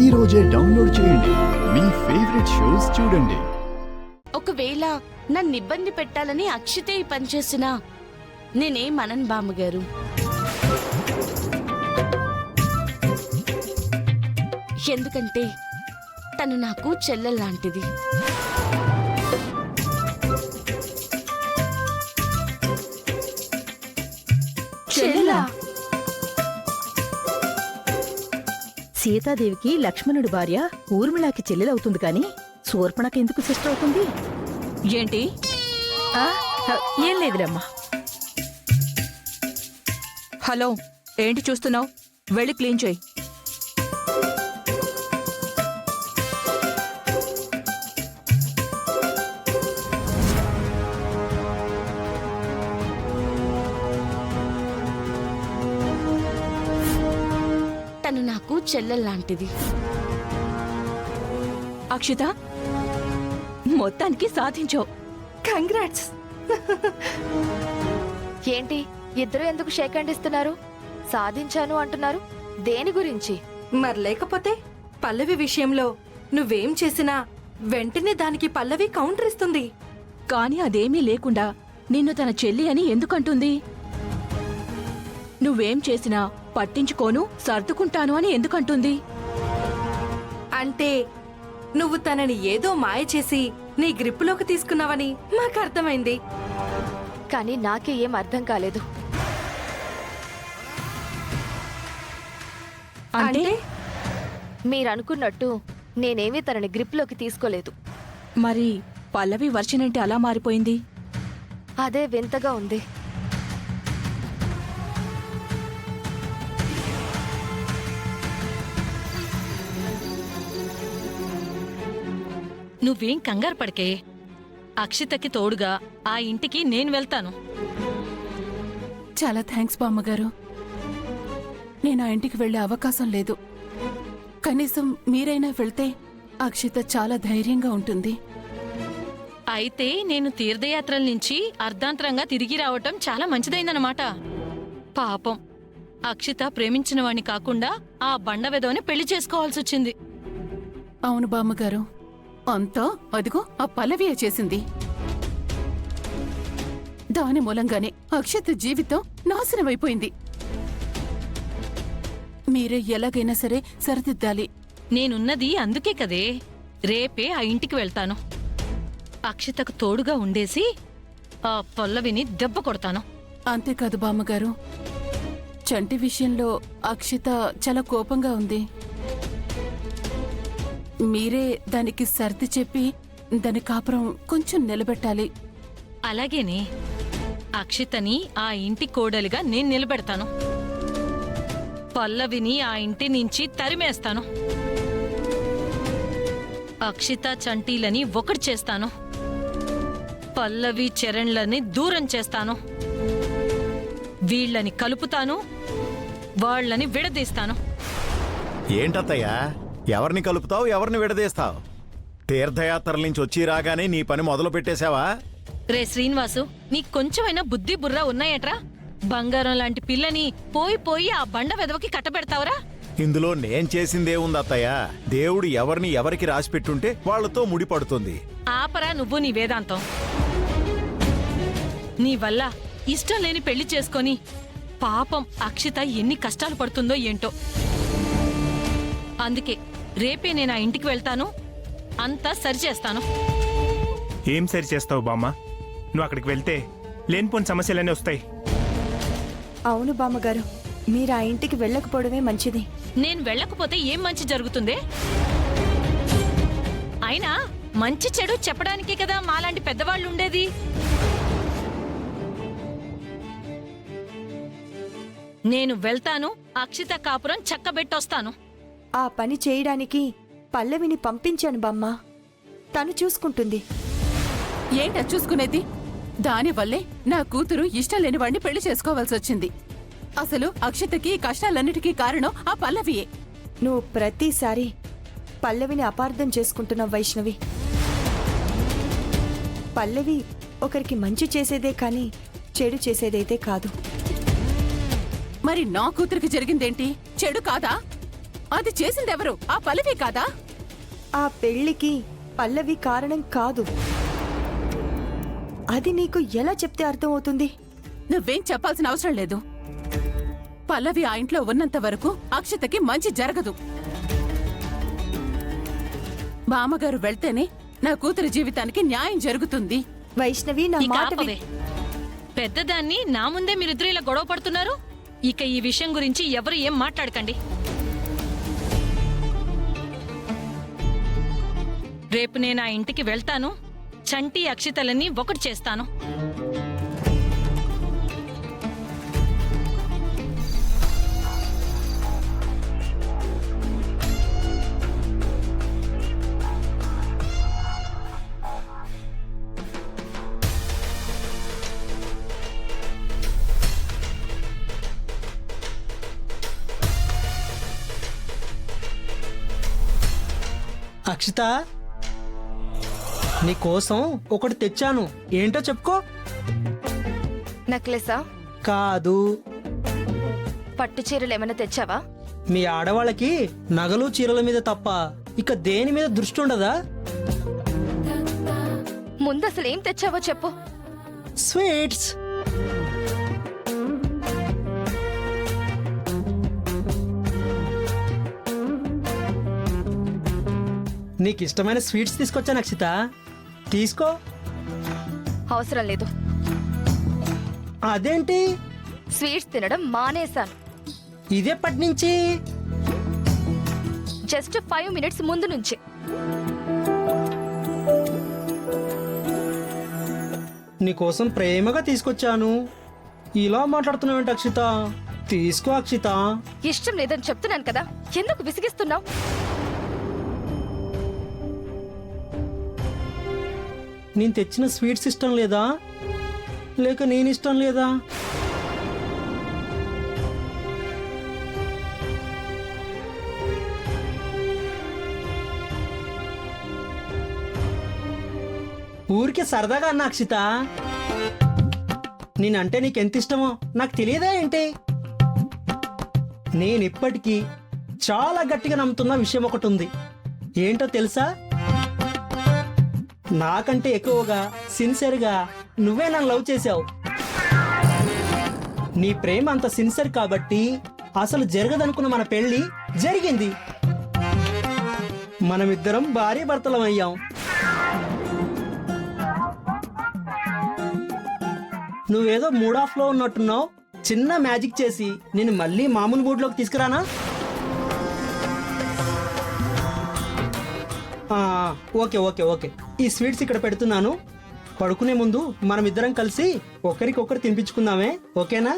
ఈ రోజే డౌన్లోడ్ చేయండి. మీ ఫేవరెట్ షోస్ చూడండి. ఒకవేళ నన్ను ఇబ్బంది పెట్టాలని అక్షితే ఈ పని చేసినా నేనేం అనను బామ్మగారు. ఎందుకంటే తను నాకు చెల్లెల్లాంటిది. చెల్లెలా? సీతాదేవికి లక్ష్మణుడి భార్య ఊర్మిళాకి చెల్లెలవుతుంది కాని శూర్పణకి ఎందుకు సిస్టర్ అవుతుంది? ఏంటి? ఆ, ఏం లేదులేమ్మా. హలో, ఏంటి చూస్తున్నావు? వెళ్ళి క్లీన్ చేయి. తను నాకు చెల్లెల్లాంటిది. అక్షిత, మొత్తానికి సాధించావు. కంగ్రాట్స్. ఏంటి ఇద్దరు ఎందుకు షేక్ హ్యాండ్ ఇస్తున్నారు? సాధించాను అంటున్నారు, దేని గురించి? మరి లేకపోతే పల్లవి విషయంలో నువ్వేం చేసినా వెంటనే దానికి పల్లవి కౌంటర్ ఇస్తుంది. కాని అదేమీ లేకుండా నిన్ను తన చెల్లి అని ఎందుకంటుంది? నువ్వేం చేసినా పట్టించుకోను, సర్దుకుంటాను అని ఎందుకంటుంది? అంటే నువ్వు తనని ఏదో మాయ చేసి నీ గ్రిప్పులోకి తీసుకున్నావని మాకు అర్థమైంది. కానీ నాకే ఏం అర్థం కాలేదు. అంటే మీరనుకున్నట్టు నేనేమీ తనని గ్రిప్లోకి తీసుకోలేదు. మరి పల్లవి వర్షన్ ఏంటి అలా మారిపోయింది? అదే వింతగా ఉంది. నువ్వేం కంగారు పడకే. అక్షితకి తోడుగా ఆ ఇంటికి నేను వెళ్తాను. చాలా థ్యాంక్స్ బామ్మగారు. నేను ఆ ఇంటికి వెళ్లే అవకాశం లేదు. కనీసం మీరైనా వెళ్తే అక్షిత చాలా ధైర్యంగా ఉంటుంది. అయితే నేను తీర్థయాత్రల నుంచి అర్ధాంతరంగా తిరిగి రావటం చాలా మంచిదైందన్నమాట. పాపం అక్షిత ప్రేమించిన వాణ్ణి కాకుండా ఆ బండ వెధవని పెళ్లి చేసుకోవాల్సొచ్చింది. అవును బామ్మగారు, అంతా అదిగో ఆ పల్లవియే చేసింది. దాని మూలంగానే అక్షిత జీవితం నాశనమైపోయింది. మీరే ఎలాగైనా సరే సరిదిద్దాలి. నేనున్నది అందుకే కదే. రేపే ఆ ఇంటికి వెళ్తాను. అక్షితకు తోడుగా ఉండేసి ఆ పల్లవిని దెబ్బ కొడతాను. అంతేకాదు బామ్మగారు, చంటి విషయంలో అక్షిత చాలా కోపంగా ఉంది. మీరే దానికి సర్ది చెప్పి దాని కాపురం కొంచెం నిలబెట్టాలి. అలాగేనే అక్షితని ఆ ఇంటి కోడలిగా నేను నిలబెడతాను. పల్లవిని ఆ ఇంటి నుంచి తరిమేస్తాను. అక్షిత చంటీలని ఒకటి చేస్తాను. పల్లవి చరణ్లని దూరం చేస్తాను. వీళ్ళని కలుపుతాను, వాళ్ళని విడదీస్తాను. ఏంటత్తయ్యా, ఎవరిని కలుపుతావు, ఎవరిని విడదీస్తావు? తీర్థయాత్రల నుంచి వచ్చి రాగానే నీ పని మొదలు పెట్టేశావా? రే శ్రీనివాసు, నీకు కొంచెమైనా బుద్ధి బుర్ర ఉన్నాయట్రా? బంగారం లాంటి పిల్లని పోయి పోయి ఆ బండ వెదవకి కట్టబెడతావురా? ఇందులో నేను చేసిందేముంది అత్తయ్యా? దేవుడు ఎవరిని ఎవరికి రాసిపెట్టుంటే వాళ్లతో ముడిపడుతుంది. ఆపరా నువ్వు నీ వేదాంతం. నీ వల్ల ఇష్టం లేని పెళ్లి చేసుకొని పాపం అక్షిత ఎన్ని కష్టాలు పడుతుందో ఏంటో. అందుకే రేపే నేను ఆ ఇంటికి వెళ్తాను, అంతా సరిచేస్తాను. ఏం సరి చేస్తావు బామ్మ? నువ్వు అక్కడికి వెళ్తే లేనిపోని సమస్యలన్నీ వస్తాయి. అవును బామ్మగారు, మీరు ఆ ఇంటికి వెళ్ళకపోవడమే మంచిది. నేను వెళ్ళకపోతే ఏం మంచి జరుగుతుంది? అయినా మంచి చెడు చెప్పడానికే కదా మాలాంటి పెద్దవాళ్ళు ఉండేది. నేను వెళ్తాను, అక్షిత కాపురం చక్కబెట్టొస్తాను. ఆ పని చేయడానికి పల్లవిని పంపించాను బామ్మ, తను చూసుకుంటుంది. ఏంటా చూసుకునేది? దానివల్లే నా కూతురు ఇష్టం లేని వాడిని పెళ్లి చేసుకోవాల్సి వచ్చింది. అసలు అక్షితకి ఈ కష్టాలన్నిటికీ కారణం ఆ పల్లవియే. నువ్వు ప్రతిసారి పల్లవిని అపార్థం చేసుకుంటున్నావు వైష్ణవి. పల్లవి ఒకరికి మంచి చేసేదే కానీ చెడు చేసేదైతే కాదు. మరి నా కూతురికి జరిగిందేంటి? చెడు కాదా? అది చేసిందెవరు? ఆ పల్లవి కాదా? ఆ పెళ్లికి పల్లవి కారణం కాదు. అది నీకు ఎలా చెప్తే అర్థమవుతుంది? నువ్వేం చెప్పాల్సిన అవసరం లేదు. పల్లవి ఆ ఇంట్లో ఉన్నంత వరకు అక్షతకి మంచి జరగదు. బామ్మగారు వెళ్తేనే నా కూతురి జీవితానికి న్యాయం జరుగుతుంది. వైష్ణవి, నా ఇక మాట ఆపవే. పెద్దదాన్ని నా ముందే మీరిద్దరు ఇలా గొడవ పడుతున్నారు. ఇక ఈ విషయం గురించి ఎవరు ఏం మాట్లాడకండి. రేపు నేను ఆ ఇంటికి వెళ్తాను. చంటి అక్షితలని ఒకటి చేస్తాను. అక్షిత, నీకోసం ఒకటి తెచ్చాను. ఏంటో చెప్పుకో. నెక్లెసా? కాదు, పట్టు చీరలు ఏమైనా తెచ్చావా? మీ ఆడవాళ్ళకి నగలు చీరల మీద తప్ప ఇక దేని మీద దృష్టి ఉండదా? ముందు అసలు ఏం తెచ్చావో చెప్పు. స్వీట్స్. నీకు ఇష్టమైన స్వీట్స్ తీసుకొచ్చాను అక్షిత, తీసుకో. అవసరం లేదు. అదేంటి? స్వీట్స్ తినడం మానేశాను. ఇదెప్పటి నుంచి? జస్ట్ 5 మినిట్స్ ముందు నుంచి. నీకోసం ప్రేమగా తీసుకొచ్చాను. ఇలా మాట్లాడుతున్నావేంటి అక్షిత? తీసుకో అక్షిత. ఇష్టం లేదని చెప్తున్నాను కదా, ఎందుకు విసిగిస్తున్నావు? నేను తెచ్చిన స్వీట్స్ ఇష్టం లేదా, లేక నేను ఇష్టం లేదా? ఊరికే సరదాగా అన్నా అక్షిత. నేనంటే నీకెంత ఇష్టమో నాకు తెలియదా ఏంటి? నేనిప్పటికీ చాలా గట్టిగా నమ్ముతున్న విషయం ఒకటి ఉంది. ఏంటో తెలుసా? నాకంటే ఎక్కువగా సిన్సియర్గా నువ్వే నన్ను లవ్ చేశావు. నీ ప్రేమ అంత సిన్సియర్ కాబట్టి అసలు జరగదనుకున్న మన పెళ్లి జరిగింది. మనమిద్దరం భార్య భర్తలం అయ్యాం. నువ్వేదో మూడ్ ఆఫ్ లో ఉన్నట్టున్నావు. చిన్న మ్యాజిక్ చేసి నేను మళ్ళీ మామూలు మూడ్లోకి తీసుకురానా? ఓకే ఓకే ఓకే, ఈ స్వీట్స్ ఇక్కడ పెడుతున్నాను. పడుకునే ముందు మనం ఇద్దరం కలిసి ఒకరికొకరు తినిపించుకుందామే, ఓకేనా?